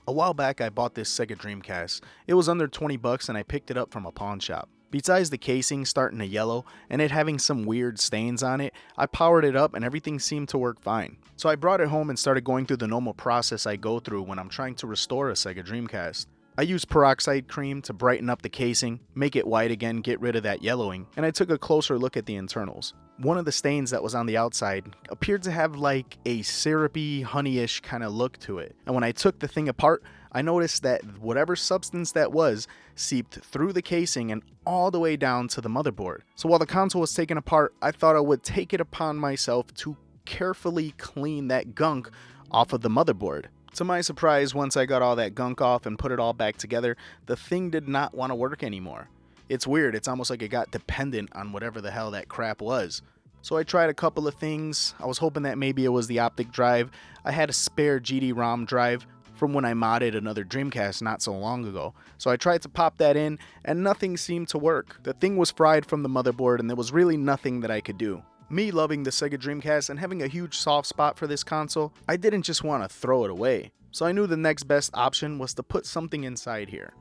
A while back I bought this Sega Dreamcast. It was under 20 bucks and I picked it up from a pawn shop. Besides the casing starting to yellow and it having some weird stains on it, I powered it up and everything seemed to work fine. So I brought it home and started going through the normal process I go through when I'm trying to restore a Sega Dreamcast. I used peroxide cream to brighten up the casing, make it white again, get rid of that yellowing, and I took a closer look at the internals. One of the stains that was on the outside appeared to have like a syrupy, honeyish kind of look to it. And when I took the thing apart, I noticed that whatever substance that was seeped through the casing and all the way down to the motherboard. So while the console was taken apart, I thought I would take it upon myself to carefully clean that gunk off of the motherboard. To my surprise, once I got all that gunk off and put it all back together, the thing did not want to work anymore. It's weird, it's almost like it got dependent on whatever the hell that crap was. So I tried a couple of things. I was hoping that maybe it was the optic drive. I had a spare GD-ROM drive from when I modded another Dreamcast not so long ago. So I tried to pop that in and nothing seemed to work. The thing was fried from the motherboard and there was really nothing that I could do. Me loving the Sega Dreamcast and having a huge soft spot for this console, I didn't just want to throw it away. So I knew the next best option was to put something inside here.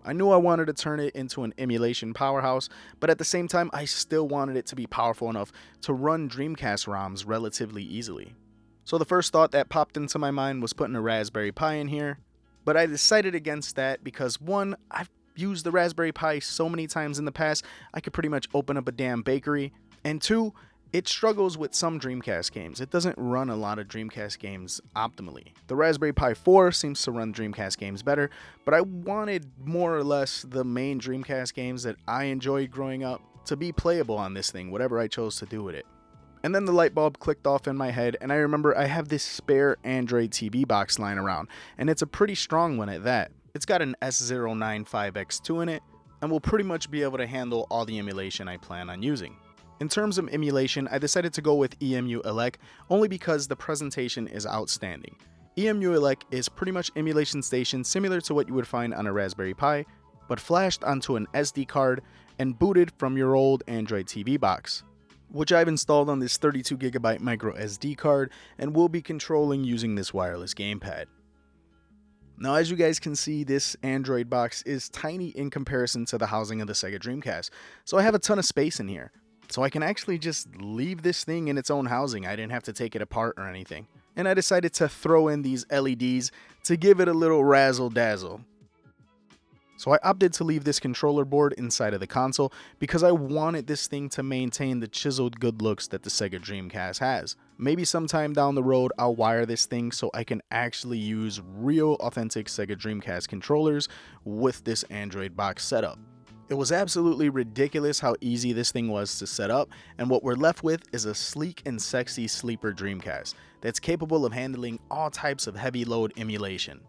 I knew I wanted to turn it into an emulation powerhouse, but at the same time I still wanted it to be powerful enough to run Dreamcast ROMs relatively easily. So the first thought that popped into my mind was putting a Raspberry Pi in here, but I decided against that because one, I've used the Raspberry Pi so many times in the past, I could pretty much open up a damn bakery, and two, it struggles with some Dreamcast games. It doesn't run a lot of Dreamcast games optimally. The Raspberry Pi 4 seems to run Dreamcast games better, but I wanted more or less the main Dreamcast games that I enjoyed growing up to be playable on this thing, whatever I chose to do with it. And then the light bulb clicked off in my head, and I remember I have this spare Android TV box lying around, and it's a pretty strong one at that. It's got an S095X2 in it, and will pretty much be able to handle all the emulation I plan on using. In terms of emulation, I decided to go with EmuELEC only because the presentation is outstanding. EmuELEC is pretty much emulation station similar to what you would find on a Raspberry Pi, but flashed onto an SD card and booted from your old Android TV box, which I've installed on this 32GB micro SD card and will be controlling using this wireless gamepad. Now, as you guys can see, this Android box is tiny in comparison to the housing of the Sega Dreamcast, so I have a ton of space in here. So I can actually just leave this thing in its own housing. I didn't have to take it apart or anything. And I decided to throw in these LEDs to give it a little razzle dazzle. So I opted to leave this controller board inside of the console because I wanted this thing to maintain the chiseled good looks that the Sega Dreamcast has. Maybe sometime down the road I'll wire this thing so I can actually use real authentic Sega Dreamcast controllers with this Android box setup. It was absolutely ridiculous how easy this thing was to set up, and what we're left with is a sleek and sexy Sleeper Dreamcast that's capable of handling all types of heavy load emulation.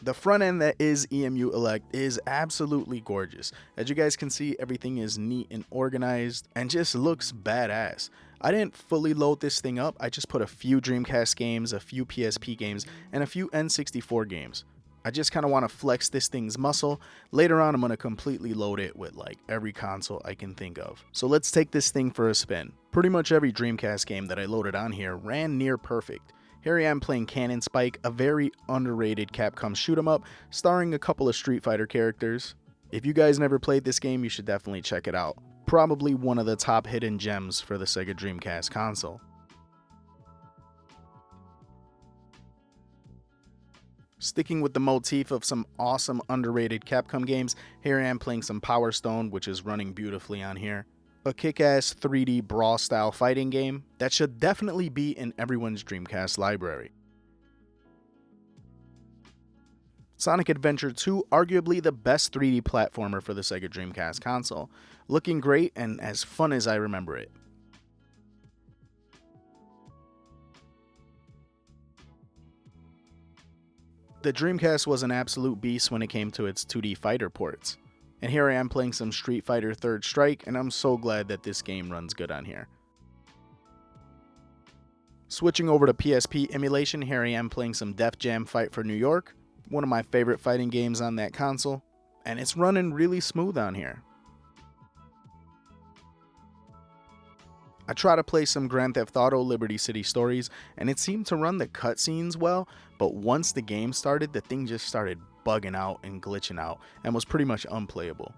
The front end that is EmuELEC is absolutely gorgeous. As you guys can see, everything is neat and organized and just looks badass. I didn't fully load this thing up, I just put a few Dreamcast games, a few PSP games, and a few N64 games. I just kind of want to flex this thing's muscle. Later on I'm going to completely load it with like every console I can think of. So let's take this thing for a spin. Pretty much every Dreamcast game that I loaded on here ran near perfect. Here I am playing Cannon Spike, a very underrated Capcom shoot 'em up, starring a couple of Street Fighter characters. If you guys never played this game, you should definitely check it out. Probably one of the top hidden gems for the Sega Dreamcast console. Sticking with the motif of some awesome underrated Capcom games, here I am playing some Power Stone, which is running beautifully on here. A kick-ass 3D brawl style fighting game that should definitely be in everyone's Dreamcast library. Sonic Adventure 2, arguably the best 3D platformer for the Sega Dreamcast console. Looking great and as fun as I remember it. The Dreamcast was an absolute beast when it came to its 2D fighter ports. And here I am playing some Street Fighter 3rd Strike, and I'm so glad that this game runs good on here. Switching over to PSP Emulation, here I am playing some Def Jam Fight for New York, one of my favorite fighting games on that console, and it's running really smooth on here. I tried to play some Grand Theft Auto Liberty City Stories, and it seemed to run the cutscenes well, but once the game started, the thing just started bugging out and glitching out, and was pretty much unplayable.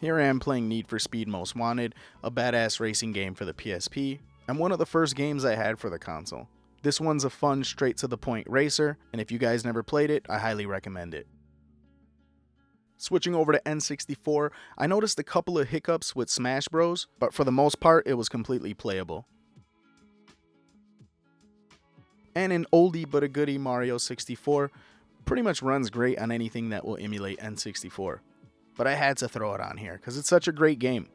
Here I am playing Need for Speed Most Wanted, a badass racing game for the PSP, and one of the first games I had for the console. This one's a fun, straight to the point racer, and if you guys never played it, I highly recommend it. Switching over to N64, I noticed a couple of hiccups with Smash Bros, but for the most part, it was completely playable. And an oldie but a goodie Mario 64 pretty much runs great on anything that will emulate N64. But I had to throw it on here because it's such a great game.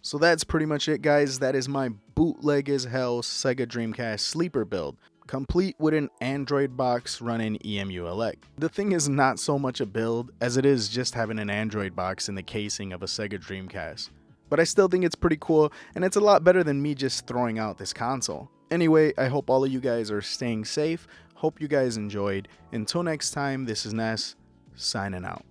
So that's pretty much it, guys. That is my bootleg as hell Sega Dreamcast sleeper build, complete with an Android box running EmuELEC. The thing is not so much a build as it is just having an Android box in the casing of a Sega Dreamcast. But I still think it's pretty cool, and it's a lot better than me just throwing out this console. Anyway, I hope all of you guys are staying safe. Hope you guys enjoyed. Until next time, this is Ness, signing out.